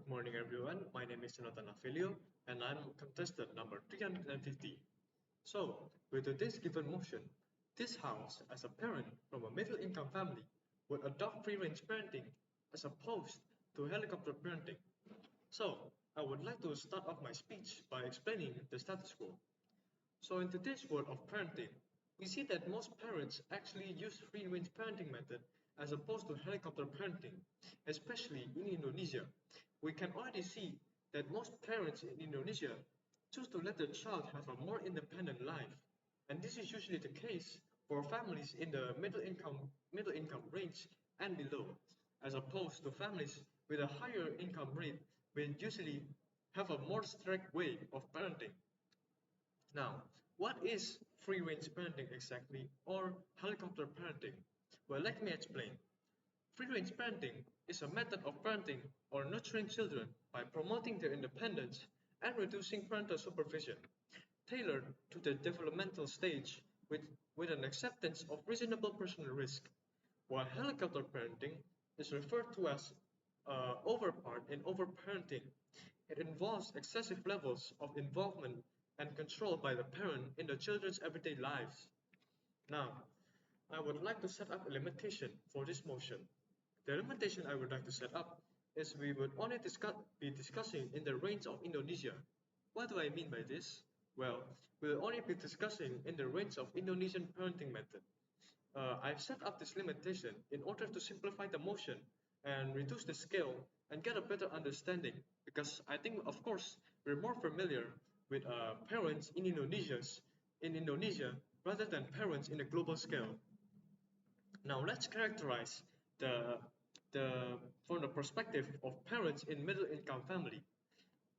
Good morning, everyone. My name is Jonathan Afilio, and I'm contestant number 350. So, with today's given motion, this house, as a parent from a middle-income family, would adopt free-range parenting as opposed to helicopter parenting. So, I would like to start off my speech by explaining the status quo. So in today's world of parenting, we see that most parents actually use free-range parenting method as opposed to helicopter parenting, especially in Indonesia. We can already see that most parents in Indonesia choose to let their child have a more independent life. And this is usually the case for families in the middle income range and below, as opposed to families with a higher income rate will usually have a more strict way of parenting. Now, what is free-range parenting exactly, or helicopter parenting? Well, let me explain. Free-range parenting is a method of parenting or nurturing children by promoting their independence and reducing parental supervision, tailored to their developmental stage with an acceptance of reasonable personal risk, while helicopter parenting is referred to as overpart in overparenting. It involves excessive levels of involvement and control by the parent in the children's everyday lives. Now, I would like to set up a limitation for this motion. The limitation I would like to set up is we would only be discussing in the range of Indonesia. What do I mean by this? Well, we'll only be discussing in the range of Indonesian parenting method. I've set up this limitation in order to simplify the motion and reduce the scale and get a better understanding, because I think, of course, we're more familiar with parents in Indonesia rather than parents in a global scale. Now let's characterize the from the perspective of parents in middle income family.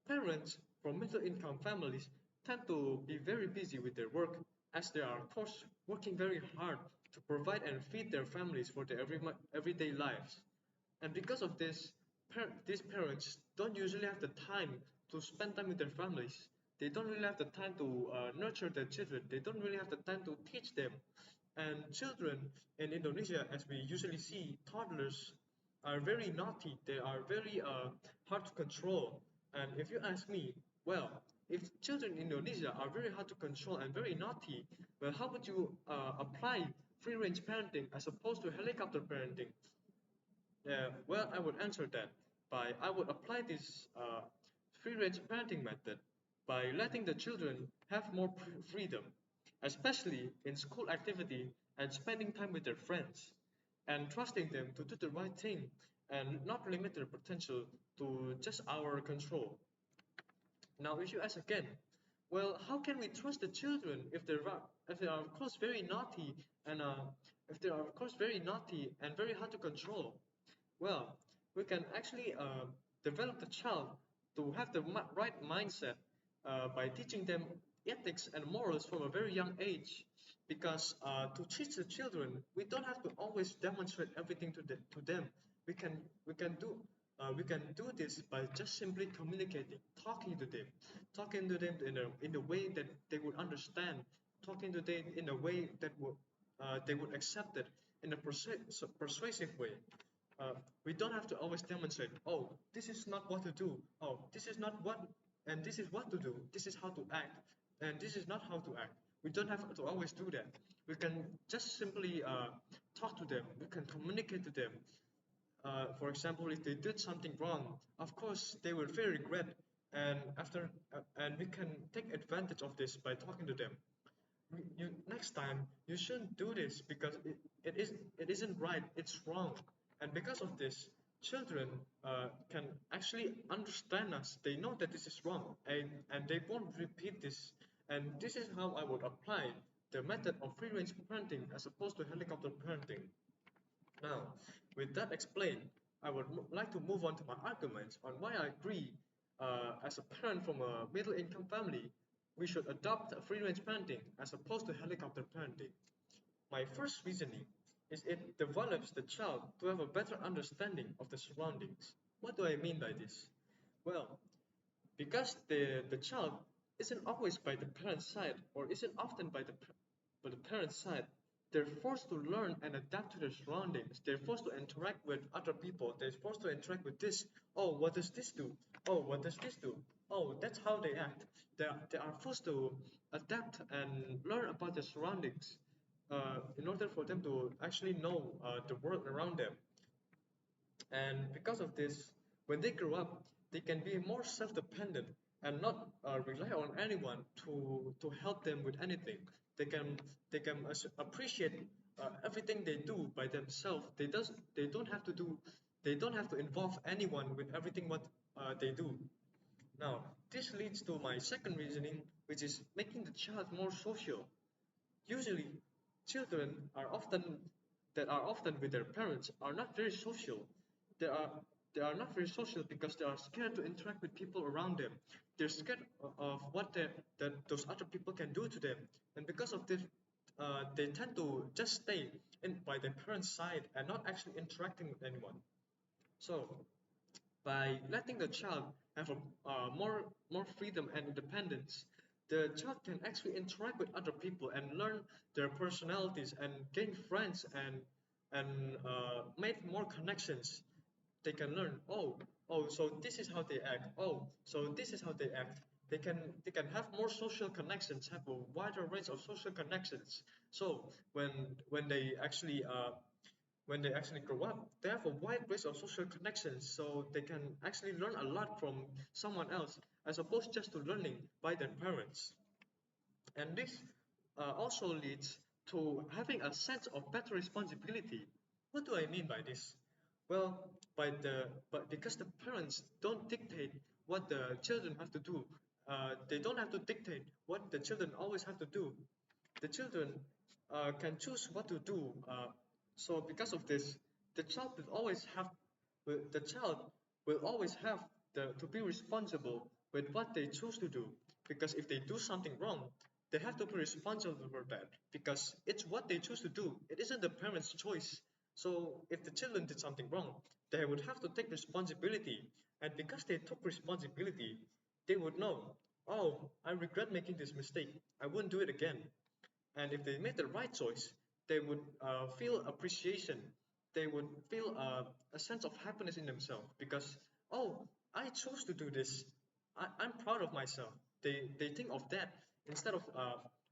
Parents from middle income families tend to be very busy with their work, as they are, of course, working very hard to provide and feed their families for their everyday lives. And because of this, these parents don't usually have the time to spend time with their families. They don't really have the time to nurture their children. They don't really have the time to teach them. And children in Indonesia, as we usually see, toddlers are very naughty. They are very hard to control. And if you ask me, well, if children in Indonesia are very hard to control and very naughty, well, how would you apply free-range parenting as opposed to helicopter parenting? Yeah, well, I would answer that by I would apply this free-range parenting method by letting the children have more freedom, especially in school activity and spending time with their friends, and trusting them to do the right thing and not limit their potential to just our control. Now, if you ask again, well, how can we trust the children if they are of course very naughty and if they are of course very naughty and very hard to control? Well, we can actually develop the child to have the right mindset by teaching them ethics and morals from a very young age. Because to teach the children, we don't have to always demonstrate everything to them. We can do this by just simply communicating, talking to them in a way that they would understand, talking to them in a way that would they would accept it in a persuasive way. We don't have to always demonstrate, oh, this is not what to do, oh, this is not what, and this is what to do, this is how to act, and this is not how to act. We don't have to always do that. We can just simply talk to them, we can communicate to them. For example, if they did something wrong, of course they will feel regret, and we can take advantage of this by talking to them. Next time you shouldn't do this because it isn't right, it's wrong. And because of this, children can actually understand us. They know that this is wrong, and they won't repeat this. And this is how I would apply the method of free range parenting as opposed to helicopter parenting. Now, with that explained, I would like to move on to my arguments on why I agree, as a parent from a middle income family, we should adopt a free range parenting as opposed to helicopter parenting. My first reasoning is it develops the child to have a better understanding of the surroundings. What do I mean by this? Well, because the child isn't always by the parent's side or isn't often by the parent's side, they're forced to learn and adapt to their surroundings. They're forced to interact with other people. They're forced to interact with this. Oh, what does this do? Oh, what does this do? Oh, that's how they act. They are forced to adapt and learn about their surroundings in order for them to actually know the world around them. And because of this, when they grow up, they can be more self-dependent and not rely on anyone to help them with anything. They can appreciate everything they do by themselves. They don't have to involve anyone with everything what they do. Now, this leads to my second reasoning, which is making the child more social. Usually, children are often with their parents are not very social. They are they are not very social because they are scared to interact with people around them. They're scared of what that those other people can do to them, and because of this, they tend to just stay in by their parents' side and not actually interacting with anyone. So by letting the child have more freedom and independence, the child can actually interact with other people and learn their personalities and gain friends and make more connections. They can learn, so this is how they act. Oh, so this is how they act. They can have more social connections, have a wider range of social connections. So when when they actually uh, when they actually grow up, they have a wide range of social connections, so they can actually learn a lot from someone else as opposed just to learning by their parents. And this also leads to having a sense of better responsibility. What do I mean by this? Well, but because the parents don't dictate what the children have to do, they don't have to dictate what the children always have to do. The children can choose what to do. So because of this, the child will always have the child will always have to be responsible with what they choose to do. Because if they do something wrong, they have to be responsible for that. Because it's what they choose to do. It isn't the parents' choice. So if the children did something wrong, they would have to take responsibility. And because they took responsibility, they would know, oh, I regret making this mistake. I wouldn't do it again. And if they made the right choice, they would feel appreciation. They would feel a sense of happiness in themselves because, oh, I chose to do this. I'm proud of myself. They think of that instead of,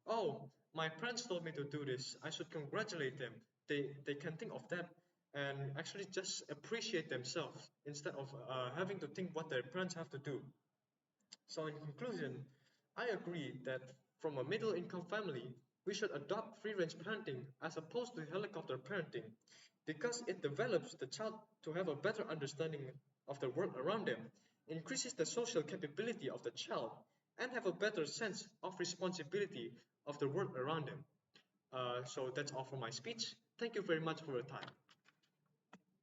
oh, my parents told me to do this. I should congratulate them. They can think of that and actually just appreciate themselves instead of having to think what their parents have to do. So, in conclusion, I agree that from a middle income family, we should adopt free range parenting as opposed to helicopter parenting because it develops the child to have a better understanding of the world around them, increases the social capability of the child, and have a better sense of responsibility of the world around them. So, that's all for my speech. Thank you very much for your time.